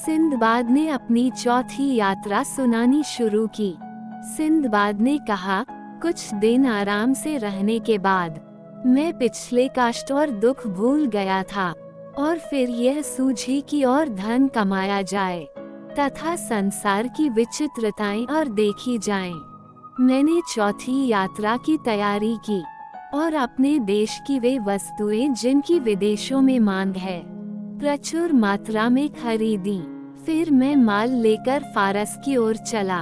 Sinbad ने अपनी चौथी यात्रा सुनानी शुरू की। सिंदबाद ने कहा, कुछ दिन आराम से रहने के बाद मैं पिछले कष्ट और दुख भूल गया था और फिर यह सूझी कि और धन कमाया जाए तथा संसार की विचित्रताएं और देखी जाएं। मैंने चौथी यात्रा की तैयारी की और अपने देश की वे वस्तुएं जिनकी विदेशों में मांग है प्रचुर मात्रा में खरीदी। फिर मैं माल लेकर फारस की ओर चला।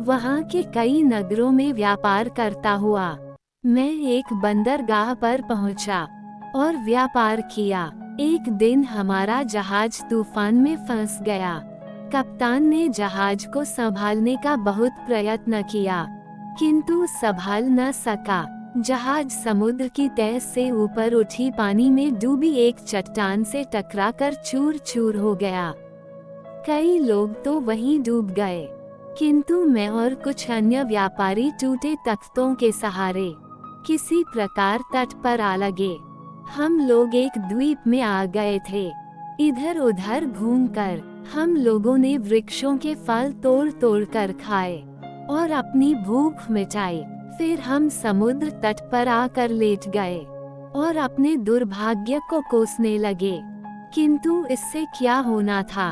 वहाँ के कई नगरों में व्यापार करता हुआ मैं एक बंदरगाह पर पहुँचा और व्यापार किया। एक दिन हमारा जहाज तूफान में फंस गया। कप्तान ने जहाज को संभालने का बहुत प्रयत्न किया, किंतु संभाल न सका। जहाज समुद्र की तह से ऊपर उठी पानी में डूबी एक चट्टान से टकराकर चूर चूर हो गया। कई लोग तो वहीं डूब गए, किंतु मैं और कुछ अन्य व्यापारी टूटे तख्तों के सहारे किसी प्रकार तट पर आ लगे। हम लोग एक द्वीप में आ गए थे। इधर उधर घूमकर हम लोगों ने वृक्षों के फल तोड़ तोड़ कर खाए और अपनी भूख मिटाई। फिर हम समुद्र तट पर आकर लेट गए और अपने दुर्भाग्य को कोसने लगे, किंतु इससे क्या होना था।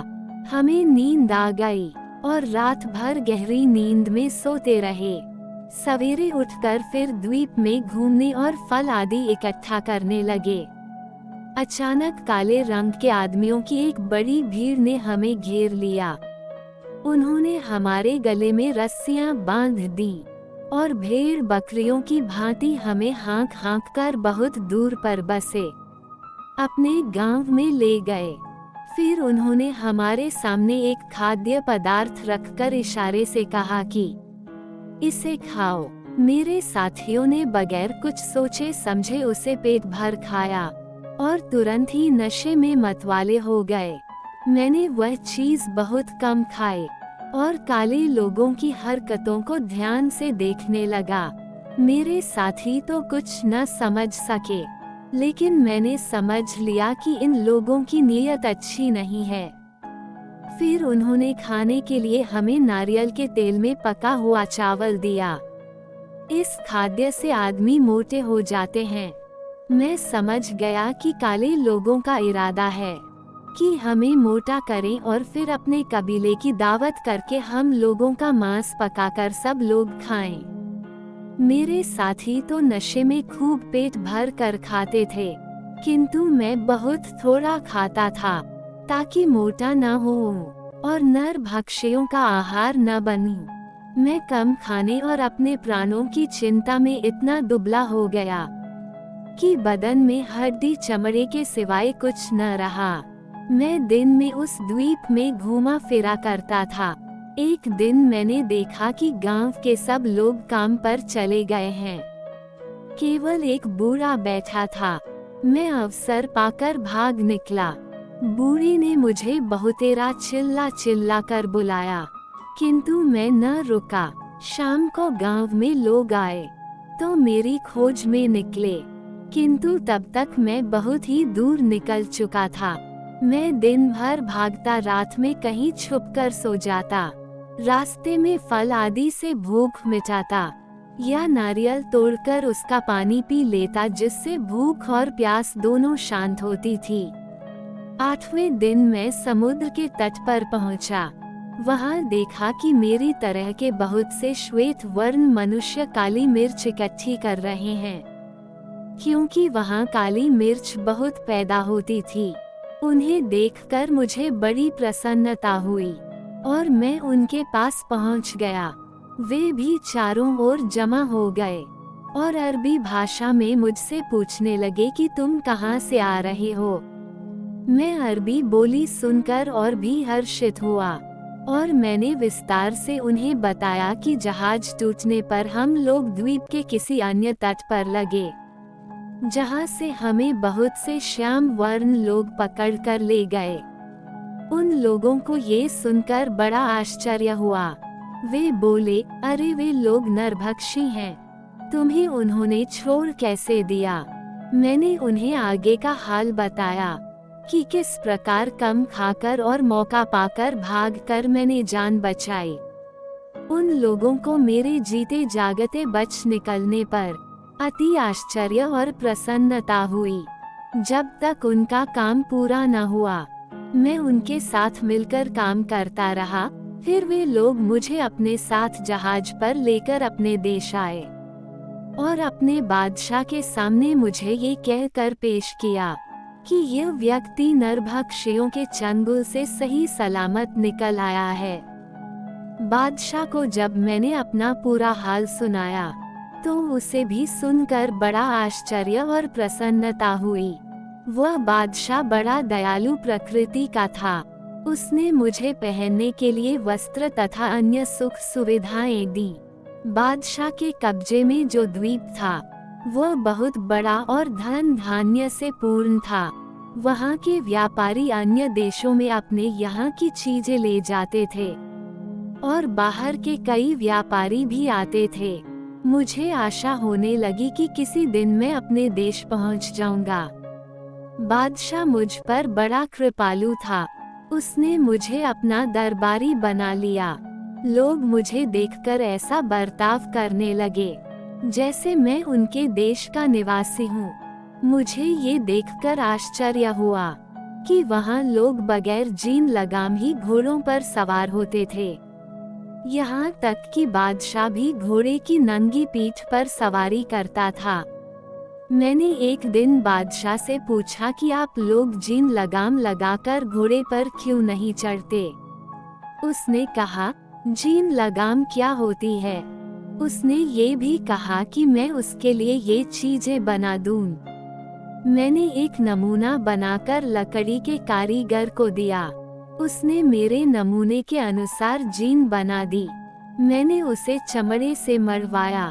हमें नींद आ गई और रात भर गहरी नींद में सोते रहे। सवेरे उठकर फिर द्वीप में घूमने और फल आदि इकट्ठा करने लगे। अचानक काले रंग के आदमियों की एक बड़ी भीड़ ने हमें घेर लिया। उन्होंने हमारे गले में रस्सियां बांध दी और भेड़ बकरियों की भांति हमें हाँक हाँक कर बहुत दूर पर बसे अपने गांव में ले गए। फिर उन्होंने हमारे सामने एक खाद्य पदार्थ रखकर इशारे से कहा कि इसे खाओ। मेरे साथियों ने बगैर कुछ सोचे समझे उसे पेट भर खाया और तुरंत ही नशे में मतवाले हो गए। मैंने वह चीज बहुत कम खाई और काले लोगों की हरकतों को ध्यान से देखने लगा। मेरे साथी तो कुछ न समझ सके, लेकिन मैंने समझ लिया कि इन लोगों की नीयत अच्छी नहीं है। फिर उन्होंने खाने के लिए हमें नारियल के तेल में पका हुआ चावल दिया। इस खाद्य से आदमी मोटे हो जाते हैं। मैं समझ गया कि काले लोगों का इरादा है कि हमें मोटा करें और फिर अपने कबीले की दावत करके हम लोगों का मांस पकाकर सब लोग खाएं। मेरे साथी तो नशे में खूब पेट भर कर खाते थे, किंतु मैं बहुत थोड़ा खाता था ताकि मोटा न हो और नर भक्षियों का आहार न बनूं। मैं कम खाने और अपने प्राणों की चिंता में इतना दुबला हो गया कि बदन में हड्डी चमड़े के सिवाय कुछ न रहा। मैं दिन में उस द्वीप में घूमा फिरा करता था। एक दिन मैंने देखा कि गांव के सब लोग काम पर चले गए हैं। केवल एक बूढ़ा बैठा था। मैं अवसर पाकर भाग निकला। बूढ़ी ने मुझे बहुतेरा चिल्ला चिल्ला कर बुलाया, किंतु मैं न रुका। शाम को गांव में लोग आए तो मेरी खोज में निकले, किंतु तब तक मैं बहुत ही दूर निकल चुका था। मैं दिन भर भागता, रात में कहीं छुपकर सो जाता, रास्ते में फल आदि से भूख मिटाता या नारियल तोड़कर उसका पानी पी लेता, जिससे भूख और प्यास दोनों शांत होती थी। 8वें दिन मैं समुद्र के तट पर पहुंचा। वहां देखा कि मेरी तरह के बहुत से श्वेत वर्ण मनुष्य काली मिर्च इकट्ठी कर रहे हैं, क्योंकि वहां काली मिर्च बहुत पैदा होती थी। उन्हें देखकर मुझे बड़ी प्रसन्नता हुई और मैं उनके पास पहुंच गया। वे भी चारों ओर जमा हो गए और अरबी भाषा में मुझसे पूछने लगे कि तुम कहां से आ रहे हो। मैं अरबी बोली सुनकर और भी हर्षित हुआ और मैंने विस्तार से उन्हें बताया कि जहाज टूटने पर हम लोग द्वीप के किसी अन्य तट पर लगे, जहां से हमें बहुत से श्याम वर्ण लोग पकड़कर ले गए। उन लोगों को ये सुनकर बड़ा आश्चर्य हुआ। वे बोले, अरे वे लोग नरभक्षी हैं, तुम्हें उन्होंने छोड़ कैसे दिया। मैंने उन्हें आगे का हाल बताया कि किस प्रकार कम खाकर और मौका पाकर भागकर मैंने जान बचाई। उन लोगों को मेरे जीते जागते बच निकलने पर अति आश्चर्य और प्रसन्नता हुई। जब तक उनका काम पूरा न हुआ, मैं उनके साथ मिलकर काम करता रहा। फिर वे लोग मुझे अपने साथ जहाज पर लेकर अपने देश आए और अपने बादशाह के सामने मुझे ये कहकर पेश किया कि यह व्यक्ति नरभक्षियों के चंगुल से सही सलामत निकल आया है। बादशाह को जब मैंने अपना पूरा हाल सुनाया तो उसे भी सुनकर बड़ा आश्चर्य और प्रसन्नता हुई। वह बादशाह बड़ा दयालु प्रकृति का था। उसने मुझे पहनने के लिए वस्त्र तथा अन्य सुख सुविधाएं दी। बादशाह के कब्जे में जो द्वीप था वह बहुत बड़ा और धन धान्य से पूर्ण था। वहाँ के व्यापारी अन्य देशों में अपने यहाँ की चीजें ले जाते थे और बाहर के कई व्यापारी भी आते थे। मुझे आशा होने लगी कि किसी दिन मैं अपने देश पहुँच जाऊंगा। बादशाह मुझ पर बड़ा कृपालु था। उसने मुझे अपना दरबारी बना लिया। लोग मुझे देखकर ऐसा बर्ताव करने लगे जैसे मैं उनके देश का निवासी हूँ। मुझे ये देखकर आश्चर्य हुआ कि वहाँ लोग बगैर जीन लगाम ही घोड़ों पर सवार होते थे। यहाँ तक कि बादशाह भी घोड़े की नंगी पीठ पर सवारी करता था। मैंने एक दिन बादशाह से पूछा कि आप लोग जीन लगाम लगाकर घोड़े पर क्यों नहीं चढ़ते। उसने कहा, जीन लगाम क्या होती है। उसने ये भी कहा कि मैं उसके लिए ये चीजें बना दूं। मैंने एक नमूना बनाकर लकड़ी के कारीगर को दिया। उसने मेरे नमूने के अनुसार जीन बना दी। मैंने उसे चमड़े से मढ़वाया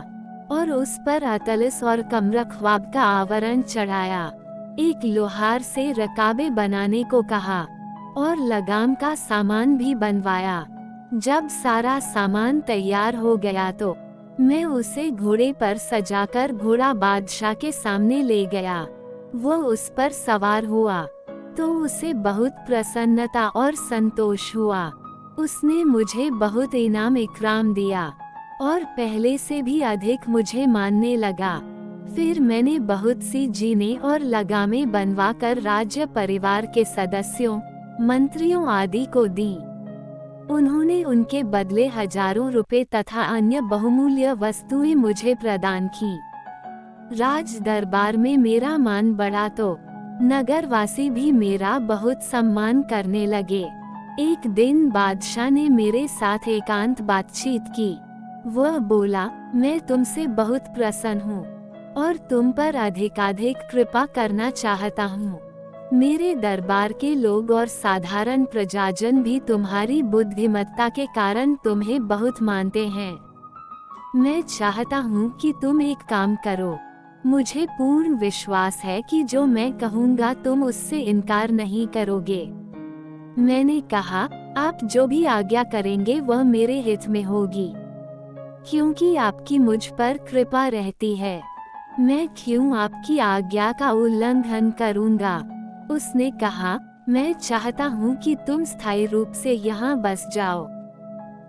और उस पर अतलस और कमरख्वाब का आवरण चढ़ाया। एक लोहार से रकाबे बनाने को कहा और लगाम का सामान भी बनवाया। जब सारा सामान तैयार हो गया तो मैं उसे घोड़े पर सजाकर घोड़ा बादशाह के सामने ले गया। वो उस पर सवार हुआ तो उसे बहुत प्रसन्नता और संतोष हुआ। उसने मुझे बहुत इनाम इकराम दिया और पहले से भी अधिक मुझे मानने लगा। फिर मैंने बहुत सी जीनें और लगामें बनवाकर राज्य परिवार के सदस्यों, मंत्रियों आदि को दी। उन्होंने उनके बदले हजारों रुपए तथा अन्य बहुमूल्य वस्तुएं मुझे प्रदान की। राज दरबार में मेरा मान बढ़ा तो नगरवासी भी मेरा बहुत सम्मान करने लगे। एक दिन बादशाह ने मेरे साथ एकांत बातचीत की। वह बोला, मैं तुमसे बहुत प्रसन्न हूँ और तुम पर अधिकाधिक कृपा करना चाहता हूँ। मेरे दरबार के लोग और साधारण प्रजाजन भी तुम्हारी बुद्धिमत्ता के कारण तुम्हें बहुत मानते हैं। मैं चाहता हूँ कि तुम एक काम करो। मुझे पूर्ण विश्वास है कि जो मैं कहूँगा तुम उससे इनकार नहीं करोगे। मैंने कहा, आप जो भी आज्ञा करेंगे वह मेरे हित में होगी, क्योंकि आपकी मुझ पर कृपा रहती है। मैं क्यों आपकी आज्ञा का उल्लंघन करूँगा। उसने कहा, मैं चाहता हूँ कि तुम स्थायी रूप से यहाँ बस जाओ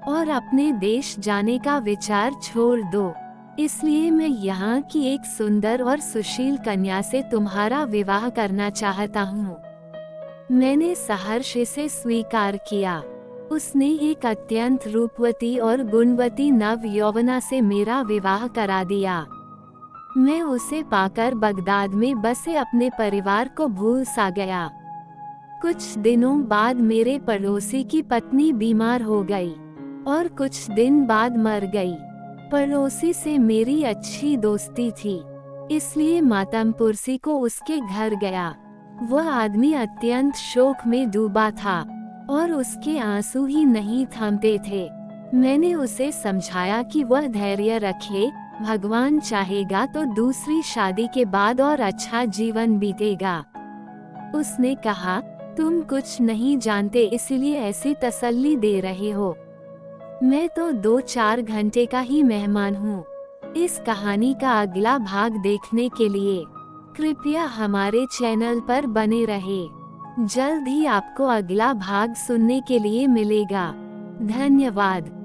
और अपने देश जाने का विचार छोड़ दो। इसलिए मैं यहाँ की एक सुंदर और सुशील कन्या से तुम्हारा विवाह करना चाहता हूँ। मैंने सहर्ष इसे स्वीकार किया। उसने एक अत्यंत रूपवती और गुणवती नव यौवना से मेरा विवाह करा दिया। मैं उसे पाकर बगदाद में बसे अपने परिवार को भूल सा गया। कुछ दिनों बाद मेरे पड़ोसी की पत्नी बीमार हो गई और कुछ दिन बाद मर गई। पड़ोसी से मेरी अच्छी दोस्ती थी, इसलिए मातमपुरसी को उसके घर गया। वह आदमी अत्यंत शोक में डूबा था और उसके आंसू ही नहीं थमते थे। मैंने उसे समझाया कि वह धैर्य रखे, भगवान चाहेगा तो दूसरी शादी के बाद और अच्छा जीवन बीतेगा। उसने कहा, तुम कुछ नहीं जानते इसलिए ऐसी तसल्ली दे रहे हो। मैं तो 2-4 घंटे का ही मेहमान हूँ। इस कहानी का अगला भाग देखने के लिए कृपया हमारे चैनल पर बने रहें। जल्द ही आपको अगला भाग सुनने के लिए मिलेगा। धन्यवाद।